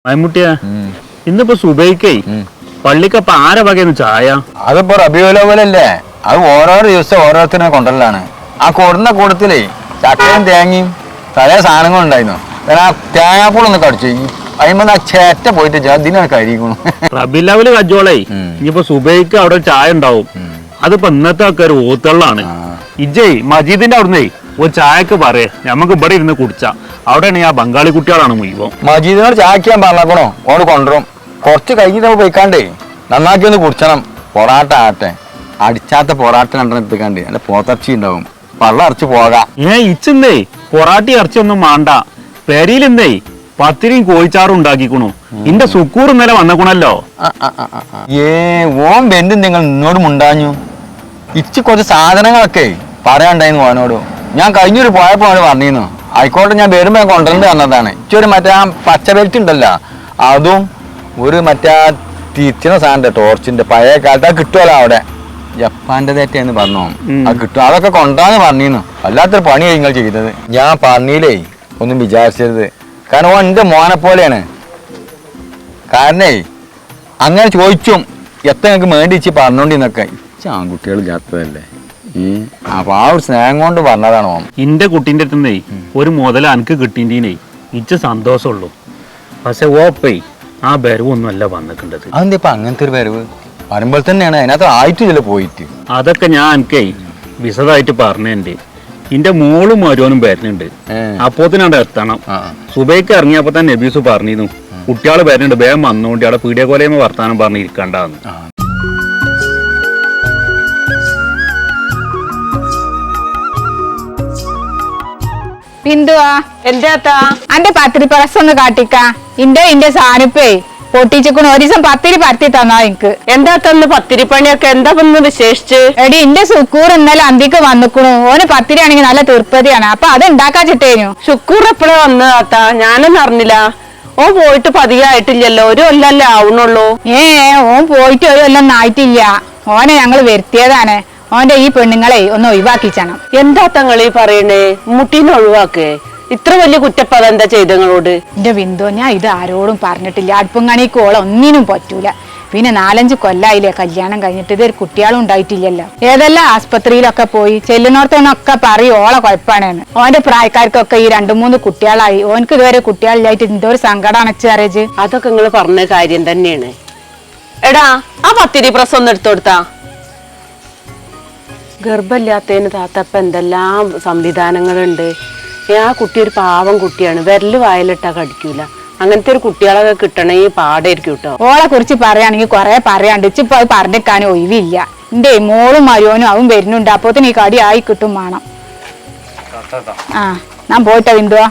മൈമുട്ടിയ ഇന്നിപ്പോ സുബൈക്കേ പള്ളിക്കപ്പ ആരെ വകയെന്ന് ചായ? അതിപ്പോ റബിയുലവലല്ലേ, അത് ഓരോ ദിവസം ഓരോരുത്തരെ കൊണ്ടുവരലാണ്. ആ കൊടുന്ന കൂടത്തിലേ ചക്കയും തേങ്ങയും പല സാധനങ്ങളും ഉണ്ടായിരുന്നു. ആ തേങ്ങാപ്പൂളൊന്ന് കടിച്ചു അതിന് ആ ചേറ്റ പോയിട്ട് ഇതിനാണ് കഴിക്കണം. റബിലവല് കജോളേ ഇനിയിപ്പോ സുബൈക്ക് അവിടെ ചായ ഉണ്ടാവും. അതിപ്പോ ഇന്നത്തെ ആൾക്കാർ ഓത്തള്ളാണ്. ഇജയ് മജീദിന്റെ അവിടുന്നേ ഒരു ചായക്ക് പറയേ, നമുക്ക് ഇവിടെ ഇരുന്ന് കുടിച്ചാ. അവിടെയാണ് ആ ബംഗാളി കുട്ടികളാണ് മുഴുവൻ. മജീദിനോട് ചായക്കാൻ പറഞ്ഞോ ഓട് കൊണ്ടുവരും. കുറച്ച് കഴിഞ്ഞിട്ട് പോയിക്കാണ്ടേ നന്നാക്കി ഒന്ന് കുടിച്ചണം. പൊറാട്ട ആട്ടെ, അടിച്ചാത്ത പൊറാട്ട രണ്ടെണ്ണം എത്തിക്കാണ്ട് അല്ല പോത്തർച്ചി ഉണ്ടാവും, പള്ള അരച്ച് പോകാം. ഇച്ചെന്നേ പൊറാട്ടി ഇറച്ചിയൊന്നും വേണ്ട. പെരിയിലെന്തേ പത്തിരിയും കോഴിച്ചാറും ഉണ്ടാക്കിക്കണു. ഇന്റെ സുക്കൂർ ഇന്നലെ വന്നേക്കണല്ലോ. ഓൻ ബന്ധു നിങ്ങൾ നിന്നോട് മുണ്ടാഞ്ഞു. ഇച്ച് കുറച്ച് സാധനങ്ങളൊക്കെ പറയാണ്ടായിരുന്നു ഓനോട്. ഞാൻ കഴിഞ്ഞൊരു പോയപ്പോ അവന് പറഞ്ഞിരുന്നു. ആയിക്കോട്ടെ ഞാൻ വരുമ്പോ കൊണ്ടുവരേണ്ടി വന്നതാണ്. ഇച്ചൊരു മറ്റേ ആ പച്ച ബെൽറ്റ് ഉണ്ടല്ലോ, അതും ഒരു മറ്റേ തിരിച്ചിന സാധനം ടോർച്ചിന്റെ പഴയ കാലത്ത് അത് കിട്ടുമല്ലോ അവിടെ, ജപ്പാന്റെ തെറ്റെന്ന് പറഞ്ഞു. അത് കിട്ടും, അതൊക്കെ കൊണ്ടാന്ന് പറഞ്ഞിരുന്നു. വല്ലാത്തൊരു പണി നിങ്ങൾ ചെയ്തത്. ഞാൻ പറഞ്ഞില്ലേ ഒന്നും വിചാരിച്ചത്, കാരണം ഓൻ എന്റെ മോനെ പോലെയാണ്. കാരണേ അങ്ങനെ ചോദിച്ചും എത്ര ഞങ്ങൾക്ക് മേടിച്ച് പറഞ്ഞോണ്ടിന്നൊക്കെ. ആൺകുട്ടികൾ ജാത്തതല്ലേ, അപ്പൊ ആ ഒരു സ്നേഹം കൊണ്ട് പറഞ്ഞതാണോ. ഇന്റെ കുട്ടീൻ്റെ അടുത്തുന്നേ ഒരു മുതല എനിക്ക് കിട്ടീൻ്റെ ഇച്ച സന്തോഷമുള്ളൂ. പക്ഷെ ഓപ്പേ ആ ബരവൊന്നും അല്ല വന്നിട്ടുണ്ടത്. അതെന്താ ഇപ്പൊ അങ്ങനത്തെ ഒരു വരവ് വരുമ്പോൾ തന്നെയാണ് അതിനകത്ത് ആയിട്ടില്ല പോയിട്ട്. അതൊക്കെ ഞാൻ എനിക്കേ വിശദമായിട്ട് പറഞ്ഞുണ്ട്. ഇന്റെ മോളും മരുവനും വരുന്നുണ്ട്. അപ്പോത്തിനാണ്ട് എത്തണം. സുബൈക്ക് ഇറങ്ങിയപ്പോ തന്നെ നബീസ് പറഞ്ഞിരുന്നു കുട്ടികള് വരുന്നുണ്ട്, വേഗം വന്നോണ്ട് അവിടെ പീഡിയകോലയമ്മ വർത്താനം പറഞ്ഞിരിക്കണ്ടെന്ന്. ബിന്ദുവാ എന്താ അന്റെ പത്തിരി പ്രസൊന്ന് കാട്ടിക്ക. ഇന്റെ സാനിപ്പേ പൊട്ടിച്ചിക്കണു. ഒരു ദിവസം പത്തിരി പരത്തി തന്നാ എനിക്ക്. എന്താ തന്ന് പത്തിരിപ്പണിയൊക്കെ എന്താ വന്ന് വിശേഷിച്ച്? എടി ഇന്റെ സുക്കൂർ ഇന്നലെ അന്തിക്ക് വന്നിക്കണു. ഓന് പത്തിരി ആണെങ്കിൽ നല്ല തീർപ്പതിയാണ്. അപ്പൊ അത് ഉണ്ടാക്കാച്ചിട്ടേനു. ശുക്കൂർ എപ്പോഴാ വന്ന് താത്ത? ഞാനൊന്നും അറിഞ്ഞില്ല. ഓൻ പോയിട്ട് പതിയായിട്ടില്ലല്ലോ, ഒരു കൊല്ലല്ലേ ആവണുള്ളൂ. ഓൻ പോയിട്ട് ഒരു കൊല്ലം ആയിട്ടില്ല. ഓനെ ഞങ്ങള് വരുത്തിയതാണ്. ഓന്റെ ഈ പെണ്ണുങ്ങളെ ഒന്ന് ഒഴിവാക്കിച്ചണം. എന്താ തങ്ങളീ പറയണേ? മുട്ടീനെ ഒഴിവാക്കേ? ഇത്ര വലിയ കുറ്റപ്പത എന്താ ചെയ്തങ്ങളോട്? എന്റെ ബിന്ദു, ഞാൻ ഇത് ആരോടും പറഞ്ഞിട്ടില്ല. അടുപ്പങ്ങണിക്ക് ഓളെ ഒന്നിനും പറ്റൂല. പിന്നെ 4-5 കൊല്ലായില്ലേ കല്യാണം കഴിഞ്ഞിട്ട്, ഇതൊരു കുട്ടികളും ഉണ്ടായിട്ടില്ലല്ലോ. ഏതെല്ലാം ആസ്പത്രിയിലൊക്കെ പോയി ചെല്ലുന്നോടത്തൊന്നൊക്കെ പറയും ഓളെ കുഴപ്പമാണെന്ന്. ഓന്റെ പ്രായക്കാർക്കൊക്കെ ഈ 2-3 കുട്ടികളായി. ഓനക്ക് ഇതുവരെ കുട്ടികളില്ലായിട്ട് എന്തോ ഒരു സങ്കടം അണച്ചറിയച്ച്. അതൊക്കെ നിങ്ങൾ പറഞ്ഞ കാര്യം തന്നെയാണ്. എടാ ആ പത്തിരി പ്രസം ഒന്ന് എടുത്തു കൊടുത്താ. ഗർഭമില്ലാത്തതിന് താത്തപ്പ എന്തെല്ലാം സംവിധാനങ്ങളുണ്ട്. ആ കുട്ടി ഒരു പാവം കുട്ടിയാണ്, വിരല് വായിലിട്ടാ കടിക്കൂല. അങ്ങനത്തെ ഒരു കുട്ടികളൊക്കെ കിട്ടണമെങ്കിൽ പാടായിരിക്കും കേട്ടോ. ഓളെ കുറിച്ച് പറയുകയാണെങ്കിൽ കുറെ പറയാണ്ട്. ഇച്ചിപ്പോ അത് പറഞ്ഞിക്കാനും ഒഴിവില്ല. എന്റെ മോളും മരുവനും അവൻ വരുന്നുണ്ട്. അപ്പോത്തിന് ഈ കടി ആയി കിട്ടും വേണം. ഞാൻ പോയിട്ടാ ബിന്ദുവാ.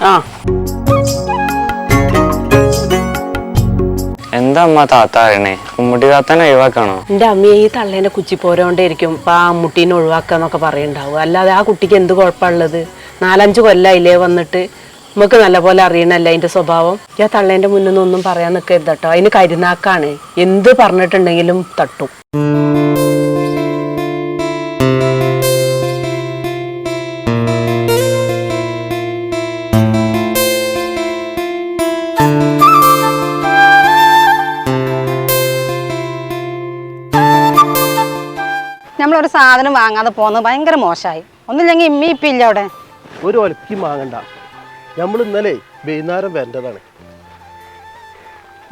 എന്താ അമ്മ താത്താണേ? ഉമ്മുട്ടി താത്തനെ ഒഴിവാക്കാണോ? എന്റെ അമ്മയെ ഈ തള്ളേന്റെ കുച്ചി പോരോണ്ടേയിരിക്കും ഇപ്പൊ ആ മുട്ടീനെ ഒഴിവാക്കാന്നൊക്കെ പറയുണ്ടാവും. അല്ലാതെ ആ കുട്ടിക്ക് എന്ത് കുഴപ്പമുള്ളത്? 4-5 കൊല്ലായില്ലേ വന്നിട്ട്. നമുക്ക് നല്ലപോലെ അറിയണല്ലേ അതിന്റെ സ്വഭാവം. ആ തള്ളേന്റെ മുന്നിൽ ഒന്നും പറയാൻ നിൽക്കരുത് കേട്ടോ. അതിന് കരുനാക്കാണ്, എന്ത് പറഞ്ഞിട്ടുണ്ടെങ്കിലും തട്ടും. നമ്മളൊരു സാധനം വാങ്ങാതെ പോകുന്നത് ഭയങ്കര മോശമായി. ഒന്നില്ലെങ്കിൽ ഇമ്മി ഇപ്പം ഇല്ല അവിടെ. ഒരു ഒലക്കി വാങ്ങണ്ട. നമ്മൾ ഇന്നലെ വൈകുന്നേരം വരേണ്ടതാണ്.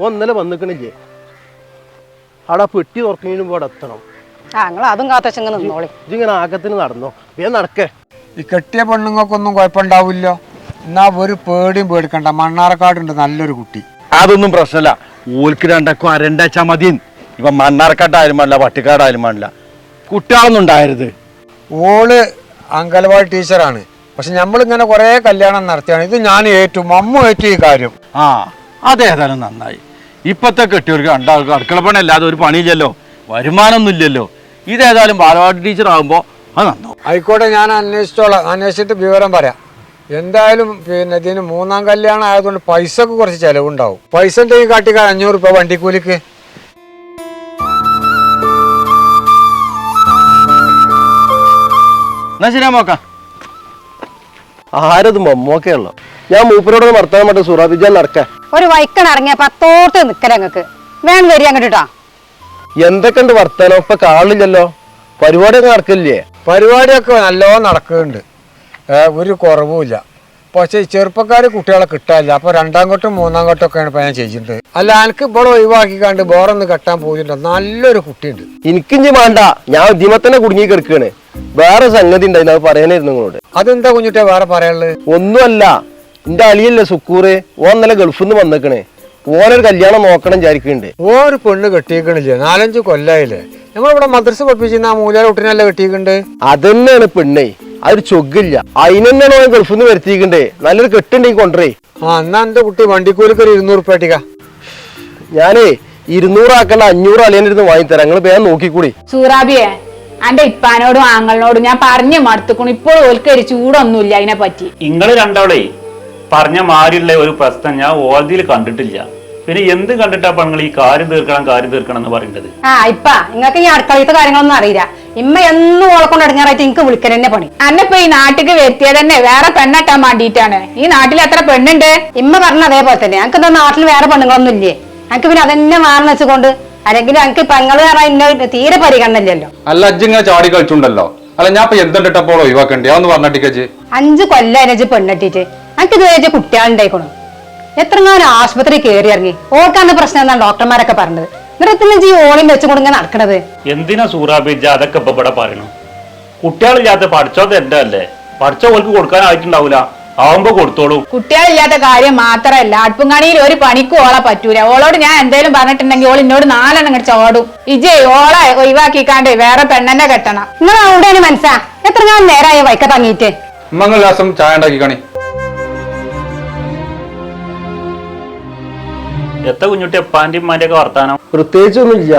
ഇന്നലെ വന്നിക്കണില്ലേ? അവിടെ പെട്ടി തുറക്കുന്നതിന് ഇവിടെ എത്തണം. നിങ്ങൾ അതും കാത്തച്ചങ്ങ് നിന്നോളി. ഇതിങ്ങനെ ആകത്തിന് നടന്നോ? വേഗം നടക്കേ. ഈ കെട്ടിയ പെണ്ണുങ്ങൾക്കൊന്നും കുഴപ്പമുണ്ടാവില്ല. എന്നാ ഒരു പേടിയും പേടിക്കണ്ട. മണ്ണാർക്കാടുണ്ട് നല്ലൊരു കുട്ടി. അതൊന്നും പ്രശ്നമല്ല. ഓൽക്ക് രണ്ടക്കും അരണ്ടാച്ചാ മതി. ഇപ്പൊ മണ്ണാർക്കാട്ടായാലും പാടില്ല, പട്ടിക്കാടായാലും പാടില്ല. കുട്ടികളൊന്നും ഉണ്ടായത്. ഓള് അങ്കലവാടി ടീച്ചറാണ്. പക്ഷെ നമ്മളിങ്ങനെ കുറെ കല്യാണം നടത്തിയാണ്. ഇത് ഞാൻ ഏറ്റു, മമ്മു ഏറ്റു ഈ കാര്യം. അതേതായാലും നന്നായി. ഇപ്പത്തെ കെട്ടിയവർക്ക് രണ്ടാൾക്ക് അടുക്കള പണി അല്ലാതെ ഒരു പണിയില്ലല്ലോ, വരുമാനമൊന്നും ഇല്ലല്ലോ. ഇതേതായാലും ബാലവാടി ടീച്ചർ ആകുമ്പോ അത് നന്നാവും. ആയിക്കോട്ടെ, ഞാൻ അന്വേഷിച്ചോളാം. അന്വേഷിച്ചിട്ട് വിവരം പറയാം. എന്തായാലും പിന്നെ ഇതിന് 3ാം കല്യാണം ആയതുകൊണ്ട് പൈസക്ക് കുറച്ച് ചെലവുണ്ടാവും. പൈസ ഉണ്ടെങ്കിൽ കാട്ടിക്കാൻ 500 രൂപ വണ്ടിക്കൂലിക്ക്. എന്നാ ശരി നോക്കാം. ആരത് മമ്മൊക്കെ ഉള്ളു. ഞാൻ മൂപ്പരോട് വർത്താനം മറ്റേ സുറാബിജ നടക്കാൻ ഒരു വൈക്കൺ ഇറങ്ങിയ പത്തോട്ട് നിക്കല ഞങ്ങക്ക് വേണം വരിക അങ്ങോട്ടാ. എന്തൊക്കെയുണ്ട് വർത്താനം? ഇപ്പൊ കാണില്ലല്ലോ, പരിപാടിയൊക്കെ നടക്കില്ലേ? പരിപാടിയൊക്കെ നല്ലോണം നടക്കുന്നുണ്ട്, ഒരു കുറവുമില്ല. പക്ഷേ ചെറുപ്പക്കാർ കുട്ടികളെ കിട്ടാനില്ല. അപ്പോൾ രണ്ടാം ഘട്ടം മൂന്നാം ഘട്ടമൊക്കെയാണ് ഇപ്പോൾ ഞാൻ ചെയ്തിട്ടുണ്ട്. അല്ല എനിക്ക് ഇവിടെ ഒഴിവാക്കിക്കാണ്ട് ബോറൊന്ന് കെട്ടാൻ പോയിട്ടുണ്ട്. നല്ലൊരു കുട്ടിയുണ്ട്. എനിക്കിഞ്ചി വേണ്ട, ഞാൻ ഉദ്യമത്തന്നെ കുടുങ്ങി കിടക്കുകയാണ്. വേറെ സംഗതി ഉണ്ടായിരുന്നു, അത് പറയാനായിരുന്നു നിങ്ങളോട്. അതെന്താ കുഞ്ഞിട്ടേ വേറെ പറയാനുള്ളത്? ഒന്നുമല്ല, എന്റെ അളിയല്ലേ സുക്കൂറ്, ഓൻ ഇന്നലെ ഗൾഫിൽ നിന്ന് വന്നേക്കണേ. ഓനൊരു കല്യാണം നോക്കണം വിചാരിക്കുന്നുണ്ട്. ഒരു പെണ്ണ് കെട്ടിയേക്കണില്ലേ, 4-5 കൊല്ലായില്ലേ. നമ്മളിവിടെ മദ്രസ പഠിപ്പിച്ചിരുന്ന ആ മൂലയുടെ കുട്ടീനല്ലേ കെട്ടിയേക്കുണ്ട്. അതന്നെയാണ് പെണ്ണേ, അതൊരു ചൊഗില്ല. അതിനെന്നാണ് ഓൻ ഗൾഫിൽ നിന്ന് വരുത്തിക്കണ്ടേ. നല്ലൊരു കെട്ടുണ്ടെങ്കിൽ കൊണ്ടുവരേ. എന്നാ എന്റെ കുട്ടി വണ്ടിക്കൂലിക്ക് ഒരു 200 ഉറുപ്പിക അടിക്ക. ഞാനേ 200 ആക്കണ്ട, 500 അളിയനിരുന്ന് വാങ്ങിത്തരാം. നിങ്ങൾ വേഗം നോക്കിക്കൂടി. സൂറാബിയെ അന്റെ ഇപ്പാനോടും ആങ്ങളിനോടും ഞാൻ പറഞ്ഞു മടുത്തുക്കണു. ഇപ്പോൾ ഓൽക്കൊരു ചൂടൊന്നുമില്ല അതിനെ പറ്റി. നിങ്ങള് രണ്ടാളെ പറഞ്ഞ മാറിയുള്ള ഒരു പ്രശ്നം ഞാൻ ഓതിയിൽ കണ്ടിട്ടില്ല. പിന്നെ എന്ത് കണ്ടിട്ടാ നിങ്ങൾ ഈ കാര്യം തീർക്കണം എന്ന് പറയുന്നത്? ഇപ്പ നിങ്ങൾക്ക് ഈ അടുക്കളത്തെ കാര്യങ്ങളൊന്നും അറിയില്ല. ഇമ്മ എന്നും ഓളക്കൊണ്ട് അടങ്ങാറായിട്ട് എനിക്ക് വിളിക്കൽ തന്നെ പണി. അന്നപ്പോ ഈ നാട്ടിക്ക് വെത്തിയത് തന്നെ വേറെ പെണ്ണെട്ടാൻ വേണ്ടിയിട്ടാണ്. ഈ നാട്ടിൽ എത്ര പെണ്ണുണ്ട്? ഇമ്മ പറഞ്ഞ അതേപോലെ തന്നെ. ഞങ്ങൾക്ക് എന്താ നാട്ടിൽ വേറെ പെണ്ണുങ്ങളൊന്നും ഇല്ലേ? ഞങ്ങൾക്ക് പിന്നെ അതന്നെ മാറി വെച്ചുകൊണ്ട് അല്ലെങ്കിൽ ഞങ്ങൾക്ക് പെങ്ങള് കാരണം ഇന്ന തീരെ പരിഗണനല്ലോ. അല്ല അജ്ജിങ്ങനെ ചാടി കളിച്ചുണ്ടല്ലോ. അല്ല ഞാൻ ഇപ്പൊ എന്തുണ്ടപ്പോൾ ഒഴിവാക്കണ്ടേ അതൊന്ന് പറഞ്ഞിട്ടേക്ക്. 5 കൊല്ലം പെണ്ണെട്ടിട്ട് ഞങ്ങൾക്ക് ഇതുവരെ കുട്ടികളുണ്ടായിക്കണു. എത്രങ്ങാനും ആശുപത്രി കയറി ഇറങ്ങി. ഓർക്കാന്റെ പ്രശ്നം എന്താണ് ഡോക്ടർമാരൊക്കെ പറഞ്ഞത്. നിറത്തിന് ഓളിയും വെച്ചുകൊണ്ട് ഇങ്ങനെ നടക്കണത് എന്തിനാ സൂറാബിജ അതൊക്കെ ഇപ്പൊ ഇവിടെ പറയണു? കുട്ടികളില്ലാത്ത പഠിച്ചോത് എന്റെ അല്ലേ, പഠിച്ച ഓൾക്ക് കൊടുക്കാനായിട്ടുണ്ടാവൂല, ആവുമ്പോ കൊടുത്തോളൂ. കുട്ടികളില്ലാത്ത കാര്യം മാത്രല്ല, അടുപ്പുംകാണിയിൽ ഒരു പണിക്കും ഓളെ പറ്റൂല. ഓളോട് ഞാൻ എന്തേലും പറഞ്ഞിട്ടുണ്ടെങ്കിൽ ഓൾ എന്നോട് 4 എണ്ണം ചോടും. ഇജേ ഓളെ ഒഴിവാക്കിക്കാണ്ട് വേറെ പെണ്ണെന്നെ കെട്ടണം. നിങ്ങൾ അവിടെയാണ് മനസ്സാ എത്രങ്ങാനും നേരമായ വൈക്ക തങ്ങിയിട്ട്. മംഗലാസം ചായ ഉണ്ടാക്കി കാണി. എത്ര കുഞ്ഞുട്ടി എപ്പാന്റെ ഉമ്മാന്റെ ഒക്കെ വർത്താനം? പ്രത്യേകിച്ചൊന്നും ഇല്ല.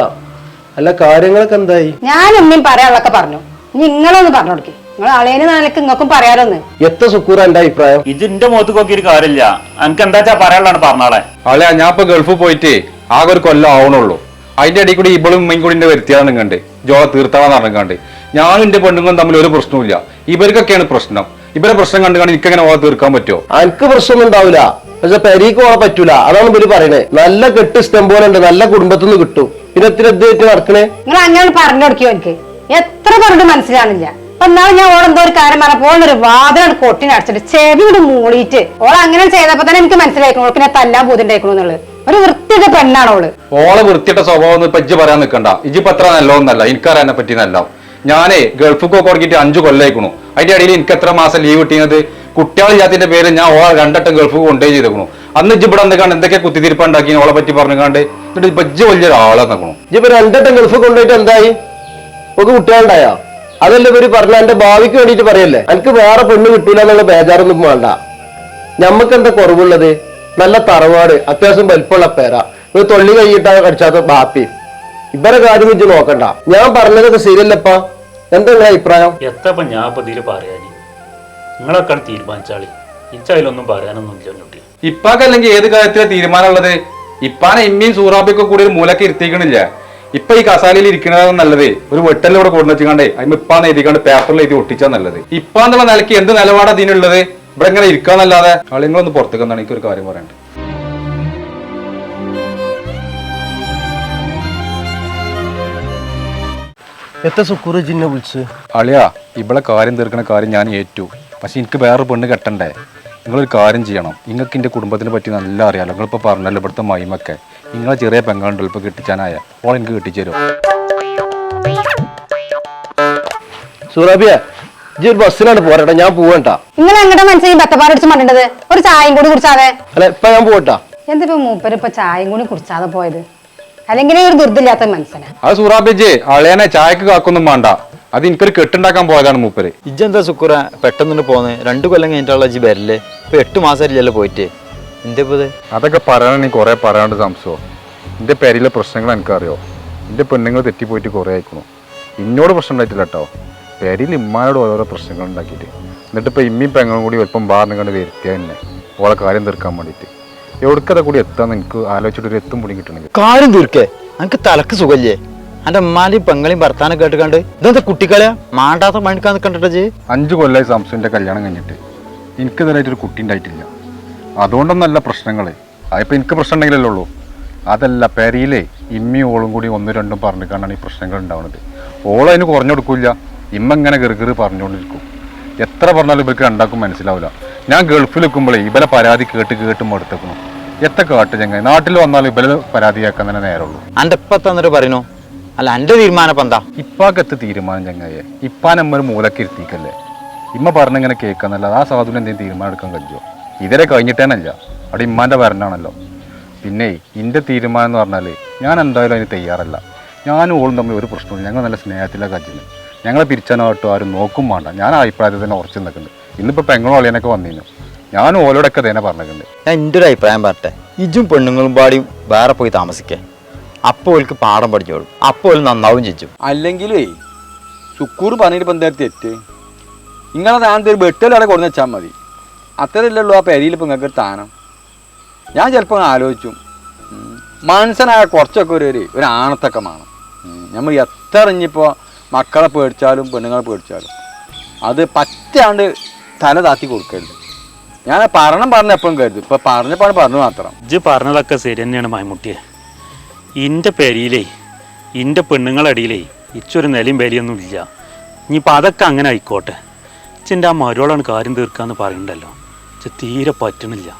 അല്ല കാര്യങ്ങളൊക്കെ എന്തായി? ഞാൻ ഉമ്മയും പറയാനുള്ളൊക്കെ പറഞ്ഞു. നിങ്ങളൊന്ന് പറഞ്ഞു കൊടുക്കേ. നിങ്ങൾ അളേന് നാലക്ക് നിങ്ങൾക്കും പറയാലൊന്ന്. എത്ര സുക്കൂറ എന്റെ അഭിപ്രായം? ഇതിന്റെ മുഖത്ത് നോക്കി ഒരു കാര്യമില്ല. എനിക്ക് എന്താ പറയാനുള്ളതാണ് പറഞ്ഞാളെ. ആളെ ഞാൻ ഇപ്പൊ ഗൾഫിൽ പോയിട്ട് ആകെ ഒരു കൊല്ലം ആവണുള്ളൂ. അതിന്റെ ഇടയിൽ കൂടി ഇവളും ഉമ്മയും കൂടി എന്റെ വരുത്തിയാന്ന് കണ്ട് ജോള തീർത്താന്ന് പറഞ്ഞാണ്ട് ഞാനും എന്റെ പെണ്ണുങ്ങളും തമ്മിൽ ഒരു പ്രശ്നമില്ല. ഇവർക്കൊക്കെയാണ് പ്രശ്നം. ഇവരെ പ്രശ്നം കണ്ടുകൊണ്ട് എനിക്ക് എങ്ങനെ ഓളെ തീർക്കാൻ പറ്റുമോ? എനിക്ക് പ്രശ്നമൊന്നും ഉണ്ടാവില്ല, പക്ഷെ പെരീക്ക് പോകാൻ പറ്റൂല. അതാണ് ഇവര് പറയണേ. നല്ല കെട്ട് ഇഷ്ടം പോലെ ഉണ്ട്, നല്ല കുടുംബത്തിൽ നിന്ന് കിട്ടും. പിന്നെ എത്ര എദ്ദേശം നടക്കണേ? നിങ്ങൾ അങ്ങനെ പറഞ്ഞു കൊടുക്കോ? എനിക്ക് എത്ര പറഞ്ഞിട്ട് മനസ്സിലാണില്ല. അപ്പൊ എന്നാലും ഞാൻ ഓളെന്തോ ഒരു കാര്യം പറഞ്ഞപ്പോ ഓളൊരു വാതിലാണ് കൊട്ടിനടച്ചിട്ട് ചെവി കൊണ്ട് മൂളിയിട്ട് ഓൾ അങ്ങനെ ചെയ്തപ്പോ തന്നെ എനിക്ക് മനസ്സിലാക്കണം ഓൾക്കിനെ തല്ലാൻ പൂതിണ്ടായിക്കണെന്നുള്ളത്. ഒരു വൃത്തിയുടെ പെണ്ണാണ് ഓള്. ഓളെ വൃത്തിയുടെ സ്വഭാവം ഒന്നും ഇപ്പൊ ഇജ്ജ് പറയാൻ നിൽക്കണ്ട. ഇജ്ജിപ്പോ അത്ര നല്ലോന്നല്ല, എനിക്കറിയാനെ പറ്റി നല്ല. ഞാനേ ഗൾഫിൽ കൊടുക്കിട്ട് 5 കൊല്ലായിക്കണു. അതിന്റെ ഇടയിൽ എനിക്ക് എത്ര മാസം ലീവ് കിട്ടിയത്? കുട്ടികളില്ലാത്തിന്റെ പേര് ഞാൻ ഓളെ 2 വട്ടം ഗൾഫ് കൊണ്ടേ ചെയ്തേക്കണു. അന്ന് ഇജ്ജ് ഇവിടെ എന്തൊക്കെയാണ് എന്തൊക്കെ കുത്തിത്തിരിപ്പുണ്ടാക്കി ഓളെ പറ്റി പറഞ്ഞുകാണ്ട് എന്നിട്ട് ഇപ്പൊ ഇജ്ജ് വലിയൊരു ആളെ നിൽക്കണു. ഇപ്പൊ 2 വട്ടം ഗൾഫ് കൊണ്ടുപോയിട്ട് എന്തായി? ഒക്കെ കുട്ടികളുണ്ടായോ? അതല്ല ഇവര് പറഞ്ഞ എന്റെ ഭാവിക്ക് വേണ്ടിട്ട് പറയല്ലേ. എനിക്ക് വേറെ പെണ്ണ് കിട്ടൂല എന്നുള്ള ബേജാറൊന്നും വേണ്ട. ഞമ്മക്ക് എന്താ കുറവുള്ളത്? നല്ല തറവാട്, അത്യാവശ്യം വലിപ്പമുള്ള പേര, ഒരു തൊള്ളി കൈയിട്ടാ കടിച്ചാത്ത ബാപ്പി. ഇവരെ കാര്യം വെച്ച് നോക്കണ്ട. ഞാൻ പറഞ്ഞതൊക്കെ ശരിയല്ലപ്പാ. എന്താ നിങ്ങളുടെ അഭിപ്രായം? എത്തപ്പ ഞാൻ ഇപ്പൊ ഇതില് പറയാന്? നിങ്ങളൊക്കെ തീരുമാനിച്ചാളി. ഇച്ചതിലൊന്നും പറയാനൊന്നും ഇല്ല കുട്ടി. ഇപ്പാക്കല്ലെങ്കിൽ ഏത് കാര്യത്തിലെ തീരുമാനമുള്ളത്? ഇപ്പാനെ ഇമ്മയും സൂറാബിയൊക്കെ കൂടി ഒരു മൂലക്ക് ഇരുത്തിക്കണില്ല. ഇപ്പൊ ഈ കസാലയിൽ ഇരിക്കണതാണ് നല്ലത്. ഒരു വെട്ടലിലൂടെ കൊണ്ടു വെച്ചിക്കാണ്ടേ അതിന് ഇപ്പാന്ന് എഴുതിക്കാണ്ട് പേപ്പറിൽ എഴുതി ഒട്ടിച്ചാൽ നല്ലത്. ഇപ്പാന്നുള്ള നിലയ്ക്ക് എന്ത് നിലപാടാ ഇതിനുള്ളത്? ഇവിടെ ഇങ്ങനെ ഇരിക്കാന്നല്ലാതെ കളിങ്ങളൊന്ന് പുറത്തേക്ക് എന്നാണ് എനിക്കൊരു കാര്യം പറയേണ്ടത്. എത്ര സുക്കൂറ് ജിന്നെ വിളിച്ച്? അളിയാ ഇവിടെ കാര്യം തീർക്കണ കാര്യം ഞാൻ ഏറ്റു. പക്ഷെ എനിക്ക് വേറെ പെണ്ണ് കെട്ടണ്ടേ? നിങ്ങളൊരു കാര്യം ചെയ്യണം. നിങ്ങൾക്ക് എൻ്റെ കുടുംബത്തിനെ പറ്റി നല്ല അറിയാലോ. നിങ്ങളിപ്പോൾ പറഞ്ഞല്ലോ ഇവിടുത്തെ മൈമൊക്കെ. നിങ്ങളെ ചെറിയ പെങ്ങളുണ്ടല്ലോ ഇപ്പൊ കെട്ടിച്ചാനായ ഓൾ എനിക്ക് കെട്ടിച്ചേരും. സൂറാബിയ ഇജ്ജ് ഒരു ബസ്സിനാണ് പോരട്ടെ, ഞാൻ പോവണ്ട. നിങ്ങൾ എങ്ങടെ മനസ്സിൽ ബത്തപ്പാറടിച്ച് മണ്ടേണ്ടത്? ഒരു ചായയും കൂടി കുടിച്ചാതെ. അല്ല ഇപ്പൊ ഞാൻ പോട്ടാ. എന്തിപ്പോ മൂപ്പര് ഇപ്പൊ ചായയും കൂടി കുടിച്ചാതെ പോയത്? അല്ലെങ്കിൽ ഒരു ദുർദില്ലാത്ത മനസ്സിനെ. അത് സൂറാബിജ് അളിയനെ ചായക്ക് കാക്കൊന്നും വേണ്ട. അത് എനിക്കൊരു കെട്ടുണ്ടാക്കാൻ പോയതാണ് മൂപ്പര്. ഇജ്ജെന്താ സുക്കുറ പെട്ടെന്ന് പോന്ന്? 2 കൊല്ലം കഴിഞ്ഞിട്ടുള്ള ഇജ്ജ് വരല്ലേ? ഇപ്പൊ 8 മാസമായില്ലല്ലോ പോയിട്ട്. എന്തേ പോത്? അതൊക്കെ പറയാനാണെങ്കിൽ കുറെ പറയാണ്ട് സംശയം. എൻ്റെ പേരിലെ പ്രശ്നങ്ങൾ എനിക്കറിയോ. എൻ്റെ പെണ്ണുങ്ങൾ തെറ്റിപ്പോയിട്ട് കുറെ ആയിക്കണു. ഇന്നോട് പ്രശ്നം ഉണ്ടായിട്ടില്ല കേട്ടോ. പേരിൽ ഇമ്മാനോട് ഓരോരോ പ്രശ്നങ്ങൾ ഉണ്ടാക്കിയിട്ട് എന്നിട്ട് ഇപ്പൊ ഇമ്മയും പെങ്ങളും കൂടി വലിപ്പം ബാറിന് കണ്ട് വരുത്തിയ തന്നെ ഓളെ കാര്യം തീർക്കാൻ വേണ്ടിയിട്ട്. എവിടക്കഥ കൂടി എത്താന്ന് എനിക്ക് ആലോചിച്ചിട്ട് ഒരു എത്തും പൊടി കിട്ടണമെങ്കിൽ കാര്യം തീർക്കേ. എനിക്ക് തലക്ക് സുഖല്ലേ? എന്റെ ഉമ്മാനെയും പെങ്ങളെയും ഭർത്താനം കേട്ടുകണ്ട് ഇതെന്താ കുട്ടിക്കളയാ മാണ്ടാത്ത പണിക്കാൻ കണ്ടിട്ടേ? 5 കൊല്ലമായി സംസുവിന്റെ കല്യാണം കഴിഞ്ഞിട്ട് എനിക്ക് ഇതുവരായിട്ടൊരു കുട്ടി ഉണ്ടായിട്ടില്ല. അതുകൊണ്ടൊന്നല്ല പ്രശ്നങ്ങൾ. അതിപ്പോൾ എനിക്ക് പ്രശ്നം ഉണ്ടെങ്കിലല്ലേ ഉള്ളൂ. അതല്ല, പെരയിലേ ഇമ്മയും ഓളും കൂടി ഒന്നും രണ്ടും പറഞ്ഞു കണ്ടാണ് ഈ പ്രശ്നങ്ങൾ ഉണ്ടാവുന്നത്. ഓളതിന് കുറഞ്ഞു കൊടുക്കില്ല, ഇമ്മ ഇങ്ങനെ ഗിറുകിറ് പറഞ്ഞുകൊണ്ടിരിക്കും. എത്ര പറഞ്ഞാലും ഇവർക്ക് രണ്ടാക്കും മനസ്സിലാവില്ല. ഞാൻ ഗൾഫിൽ നിൽക്കുമ്പോഴേ ഇവരെ പരാതി കേട്ട് മടുത്തേക്കുന്നു. എത്ര കാട്ട് ചങ്ങ, നാട്ടിൽ വന്നാലും ഇവരെ പരാതിയാക്കാൻ തന്നെ നേരമുള്ളൂ. എൻ്റെ ഇപ്പം തന്നിട്ട് പറയുന്നു. അല്ല എൻ്റെ തീരുമാനം ഇപ്പം എന്താ? ഇപ്പാക്കത്ത് തീരുമാനം ചങ്ങായെ, ഇപ്പാനമ്മ ഒരു മൂലക്ക് ഇരുത്തിക്കല്ലേ. ഇമ്മ പറഞ്ഞിങ്ങനെ കേൾക്കാന്നല്ലാതെ ആ സാധുവിന് എന്തെങ്കിലും തീരുമാനം എടുക്കാൻ കഴിയുമോ? ഇതരെ കഴിഞ്ഞിട്ടേനല്ല, അവിടെ ഇമ്മാൻ്റെ ഭരണമാണല്ലോ. പിന്നെ എൻ്റെ തീരുമാനം എന്ന് പറഞ്ഞാൽ ഞാൻ എന്തായാലും അതിന് തയ്യാറല്ല. ഞാനും ഓളും തമ്മിൽ ഒരു പ്രശ്നമില്ല. ഞങ്ങൾ നല്ല സ്നേഹത്തിലാണ് കഴിച്ചിരുന്നു. ഞങ്ങളെ പിരിച്ചാനായിട്ട് ആരും നോക്കും വേണ്ട. ഞാൻ ആ അഭിപ്രായത്തിൽ തന്നെ ഉറച്ചു നിൽക്കുന്നുണ്ട്. ഇന്നിപ്പോൾ പെങ്ങളും അളിയനൊക്കെ വന്നിരുന്നു. ഞാനും ഓലോടൊക്കെ തന്നെ പറഞ്ഞിട്ടുണ്ട്. ഞാൻ എൻ്റെ ഒരു അഭിപ്രായം പറട്ടെ. ഇജും പെണ്ണുങ്ങളും പാടിയും വേറെ പോയി താമസിക്കേ. അപ്പോൾ ഓൾക്ക് പാഠം പഠിച്ചോളും, അപ്പോൾ ഓൾ നന്നാവും ചെയ്യും. അല്ലെങ്കിലേ സുക്കൂർ പറഞ്ഞിട്ട് ഇപ്പം എന്തായാലും തെറ്റ്. നിങ്ങളെ സ്ഥാനത്ത് ഒരു വെട്ടലവിടെ കൊടുന്ന് വെച്ചാൽ മതി. അത്രയല്ലല്ലോ ആ പെരിയിൽ ഇപ്പം നിങ്ങൾക്ക് സ്ഥാനം. ഞാൻ ചിലപ്പോൾ ആലോചിച്ചു, മനസ്സിനായ കുറച്ചൊക്കെ ഒരു ആണത്തൊക്കെ വേണം. നമ്മൾ എത്ര ഇനിയിപ്പോൾ മക്കളെ പേടിച്ചാലും പെണ്ണുങ്ങളെ പേടിച്ചാലും അത് പറ്റാണ്ട് തല താത്തി കൊടുക്കരുത്. ഞാൻ പറഞ്ഞ എപ്പോഴും കരുതും. ഇപ്പം പറഞ്ഞു മാത്രം. ഇജ്ജ് പറഞ്ഞതൊക്കെ ശരി തന്നെയാണ് മൈമുട്ടിയെ. ഇൻ്റെ പെരിയിലേ ഇൻ്റെ പെണ്ണുങ്ങളടിയിലേ ഇച്ചൊരു നിലയും വിലയൊന്നും ഇല്ല. ഇനിയിപ്പോൾ അതൊക്കെ അങ്ങനെ ആയിക്കോട്ടെ. ഇച്ചിൻ്റെ ആ മരോളാണ് കാര്യം തീർക്കാന്ന് പറയുന്നുണ്ടല്ലോ. ഇച്ച് തീരെ പറ്റണില്ല.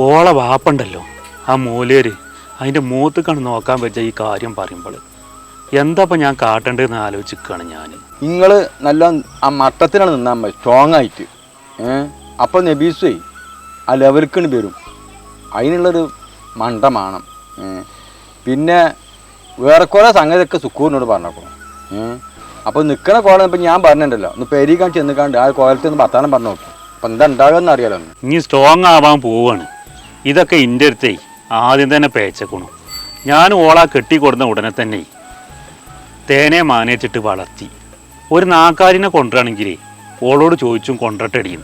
ഓളെ വാപ്പുണ്ടല്ലോ ആ മൂലേര്, അതിൻ്റെ മൂത്ത് നോക്കാൻ വെച്ച ഈ കാര്യം പറയുമ്പോൾ എന്താ ഇപ്പം ഞാൻ കാട്ടേണ്ടതെന്ന് ആലോചിക്കുകയാണ് ഞാൻ. നിങ്ങൾ നല്ല ആ മട്ടത്തിനാണ് നിന്നാൽ മതി, സ്ട്രോങ് ആയിട്ട്. അപ്പോൾ നബീസേ ആ ലെവൽക്കണ് വരും. അതിനുള്ളൊരു മണ്ടമാണ്. പിന്നെ വേറെ കുറേ സംഗതിയൊക്കെ സുക്കൂറിനോട് പറഞ്ഞേക്കണം. അപ്പോൾ നിൽക്കണ കോലം ഇപ്പം ഞാൻ പറഞ്ഞിട്ടുണ്ടല്ലോ, ഒന്ന് പെരി കാണിച്ച് ചെന്നിക്കാണ്ട് ആ കോലത്തിൽ നിന്ന് വർത്താനം പറഞ്ഞു നോക്കും. അപ്പം എന്താ ഉണ്ടാകുമെന്ന് അറിയാലോ. ഇനി സ്ട്രോങ് ആവാൻ പോവാണ്. ഇതൊക്കെ എൻ്റെ അടുത്തേ ആദ്യം തന്നെ പേച്ചക്കണം. ഞാൻ ഓളാ കെട്ടിക്കൊടുന്ന ഉടനെ തന്നെ തേനെ മാനേച്ചിട്ട് വളർത്തി. ഒരു നാക്കാരിനെ കൊണ്ടുവരാണെങ്കിലേ ഓളോട് ചോദിച്ചും കൊണ്ടിട്ടടിയും.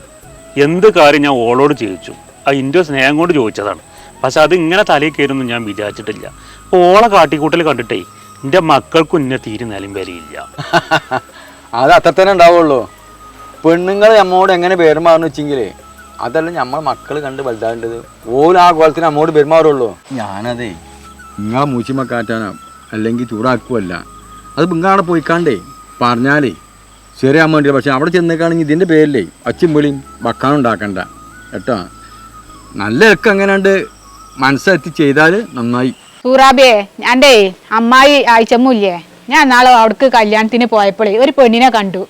എന്ത് കാര്യം ഞാൻ ഓളോട് ചോദിച്ചു. അതിൻ്റെ സ്നേഹം കൊണ്ട് ചോദിച്ചതാണ്. പക്ഷെ അത് ഇങ്ങനെ തലയിൽ കയറുമെന്ന് ഞാൻ വിചാരിച്ചിട്ടില്ല. അപ്പോൾ ഓളെ കാട്ടിക്കൂട്ടൽ കണ്ടിട്ടേ എൻ്റെ മക്കൾക്കും ഇന്നെ തീരെ നിലയും വിലയില്ല. അത് അത്ര തന്നെ ഉണ്ടാവുള്ളൂ. പെണ്ണുങ്ങൾ നമ്മോട് എങ്ങനെ പെരുമാറുന്നു വെച്ചെങ്കിലേ അതല്ല നമ്മൾ മക്കൾ കണ്ട് വലുതാവേണ്ടത്. ഓരോ ആ കോലത്തിന് നമ്മോട് പെരുമാറുള്ളൂ. ഞാനതേ നിങ്ങളെ മൂച്ചിമ കാറ്റാനോ അല്ലെങ്കിൽ ചൂടാക്കുമല്ല. അത് ഇങ്ങാടെ പോയിക്കാണ്ടേ പറഞ്ഞാലേ ശരിയാൻ വേണ്ടിയില്ല. പക്ഷെ അവിടെ ചെന്നേക്കാണെങ്കിൽ ഇതിൻ്റെ പേരിലേ അച്ചും വിളിയും വക്കാനും ഉണ്ടാക്കണ്ട കേട്ടോ. നല്ല ഒക്കെ എങ്ങനെയാണ്ട് മനസ്സെത്തി ചെയ്താൽ നന്നായി. സൂറാബിയെ, എൻ്റെ അമ്മായി ആഴ്ചമ്മൂല്ലേ, ഞാൻ നാളെ അവിടേക്ക് കല്യാണത്തിന് പോയപ്പോഴേ ഒരു പെണ്ണിനെ കണ്ടു.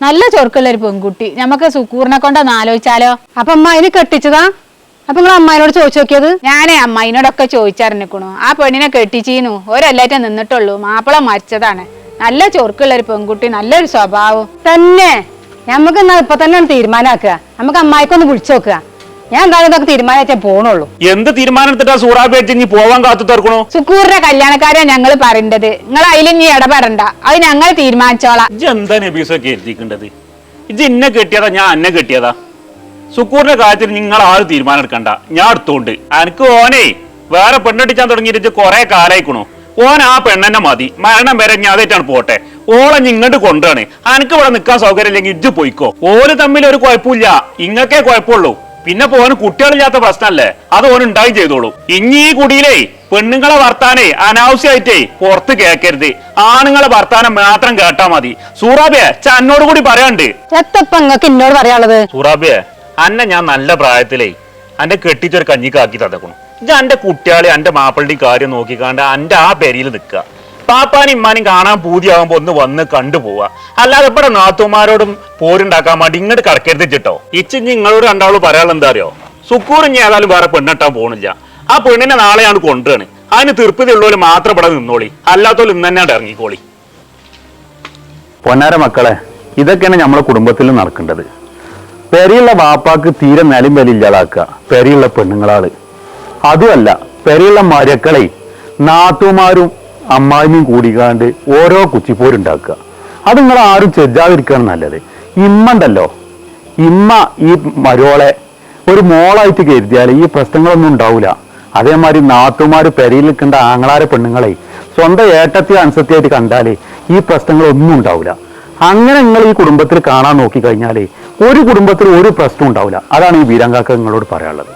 നല്ല ചൊറുക്കുള്ളൊരു പെൺകുട്ടി. നമുക്ക് സുക്കൂറിനെ കൊണ്ടൊന്ന് ആലോചിച്ചാലോ? അപ്പൊ അമ്മ അതിന് കെട്ടിച്ചതാ? അപ്പൊ നിങ്ങൾ അമ്മായിനോട് ചോദിച്ചു നോക്കിയത്? ഞാനേ അമ്മായിനോടൊക്കെ ചോദിച്ചറിഞ്ഞിക്കണു. ആ പെണ്ണിനെ കെട്ടിച്ചീന്നു. ഒരല്ലായിട്ട് നിന്നിട്ടുള്ളൂ. മാപ്പിള മരിച്ചതാണ്. നല്ല ചൊറുക്കുള്ളൊരു പെൺകുട്ടി, നല്ലൊരു സ്വഭാവം തന്നെ. നമുക്ക് എന്നാ ഇപ്പൊ തന്നെ തീരുമാനമാക്കുക. നമുക്ക് അമ്മായിക്കൊന്ന് വിളിച്ചു നോക്കുക. ഞാൻ എന്തായാലും ഇതൊക്കെ തീരുമാനിച്ചാൽ പോണുള്ളൂ. എന്ത് തീരുമാനം എടുത്തിട്ടാ സൂറാബി വെച്ച് ഇനി പോവാൻ കാത്തു തീർക്കണോ? സുക്കൂറിന്റെ കല്യാണക്കാരെയാണ് ഞങ്ങൾ പറയേണ്ടത്. നിങ്ങൾ അതിലിനി ഇടപെടണ്ട. അത് ഞങ്ങൾ തീരുമാനിച്ചോളാം. ഇജ്ജ് എന്താ നബീസൊക്കെ എഴുതിക്കേണ്ടത്? ഇജ്ജ് എന്നെ കെട്ടിയതാ ഞാൻ എന്നെ കെട്ടിയതാ? സുക്കൂറിന്റെ കാര്യത്തിൽ നിങ്ങൾ ആരും തീരുമാനം എടുക്കണ്ട, ഞാൻ എടുത്തോണ്ട്. എനിക്ക് ഓനെ വേറെ പെണ്ണടിച്ചാൻ തുടങ്ങിയിട്ട് കുറെ കാലായിക്കണു. ഓൻ ആ പെണ്ണെന്നെ മതി, മരണം വരെ ഞാൻ അതായിട്ടാണ് പോട്ടെ. ഓളെ ഇങ്ങോട്ട് കൊണ്ടുപോണ്. എനിക്ക് ഇവിടെ നിൽക്കാൻ സൗകര്യം ഇല്ലെങ്കിൽ ഇജ്ജ് പോയിക്കോ. ഓര് തമ്മിൽ ഒരു കുഴപ്പമില്ല, ഇങ്ങക്കേ കുഴപ്പമുള്ളൂ. പിന്നെ പോന് കുട്ടികളില്ലാത്ത പ്രശ്നമല്ലേ, അത് ഓൻ ഉണ്ടായി ചെയ്തോളൂ. ഇനി ഈ കുടിയിലേ പെണ്ണുങ്ങളെ വർത്താനേ അനാവശ്യമായിട്ടേ പുറത്ത് കേൾക്കരുത്. ആണുങ്ങളെ വർത്താനം മാത്രം കേട്ടാ മതി. സൂറാബിയെ എന്നോട് കൂടി പറയാണ്ട്. എത്തപ്പ നിങ്ങൾക്ക് എന്നോട് പറയാനുള്ളത്? സൂറാബിയെ, അന്നെ ഞാൻ നല്ല പ്രായത്തിലേ അന്റെ കെട്ടിച്ചൊരു കഞ്ഞിക്കാക്കി തന്നേക്കണു. ഇജ്ജ് എന്റെ കുട്ടികളെ എന്റെ മാപ്പിളുടെ കാര്യം നോക്കിക്കാണ്ട് എന്റെ ആ പെരിയിൽ നിൽക്കുക. പാപ്പാനും ഇമ്മാനും കാണാൻ പൂതിയാകുമ്പോ ഒന്ന് വന്ന് കണ്ടുപോവാ. അല്ലാതെ ഇവിടെ നാത്തുമാരോടും പോരുണ്ടാക്കാൻ വേണ്ടി ഇങ്ങോട്ട് കടക്കരുത് ചിട്ടോ. ഇച്ച് നിങ്ങളോട് രണ്ടാളും പറയാനുള്ള എന്താ അറിയോ? സുക്കൂർ ഇനി ഏതായാലും വേറെ പെണ്ണെട്ടാൻ പോണില്ല. ആ പെണ്ണിനെ നാളെയാണ് കൊണ്ടുവരാണ്. അതിന് തീർപ്പതി ഉള്ളവര് മാത്രം ഇവിടെ നിന്നോളി, അല്ലാത്തോലും ഇന്ന് തന്നെ ഇറങ്ങിക്കോളി. പൊന്നാര മക്കളെ, ഇതൊക്കെയാണ് നമ്മളെ കുടുംബത്തിൽ നടക്കേണ്ടത്. പെരിയുള്ള വാപ്പാക്ക് തീരെ നിലയും വില ഇല്ലാതാക്കുക പെരിയുള്ള പെണ്ണുങ്ങളാള്. അതുമല്ല, പെരിയുള്ള മരക്കളെ നാത്തുമാരും അമ്മായിയും കൂടിക്കാണ്ട് ഓരോ കുച്ചിപ്പോരുണ്ടാക്കുക. അത് നിങ്ങൾ ആരും ചെജ്ജാതിരിക്കുകയാണ് നല്ലത്. ഇമ്മ ഉണ്ടല്ലോ, ഇമ്മ ഈ മരോളെ ഒരു മോളായിട്ട് കരുതിയാൽ ഈ പ്രശ്നങ്ങളൊന്നും ഉണ്ടാവില്ല. അതേമാതിരി നാത്തുമാര് പെരയിൽ നിൽക്കേണ്ട ആങ്ങളാരെ പെണ്ണുങ്ങളെ സ്വന്തം ഏട്ടത്തി അൻസത്തിയായിട്ട് കണ്ടാലേ ഈ പ്രശ്നങ്ങളൊന്നും ഉണ്ടാവില്ല. അങ്ങനെ നിങ്ങൾ ഈ കുടുംബത്തിൽ കാണാൻ നോക്കിക്കഴിഞ്ഞാലേ ഒരു കുടുംബത്തിൽ ഒരു പ്രശ്നം ഉണ്ടാവില്ല. അതാണ് ഈ വീരാങ്കാക്ക നിങ്ങളോട് പറയാനുള്ളത്.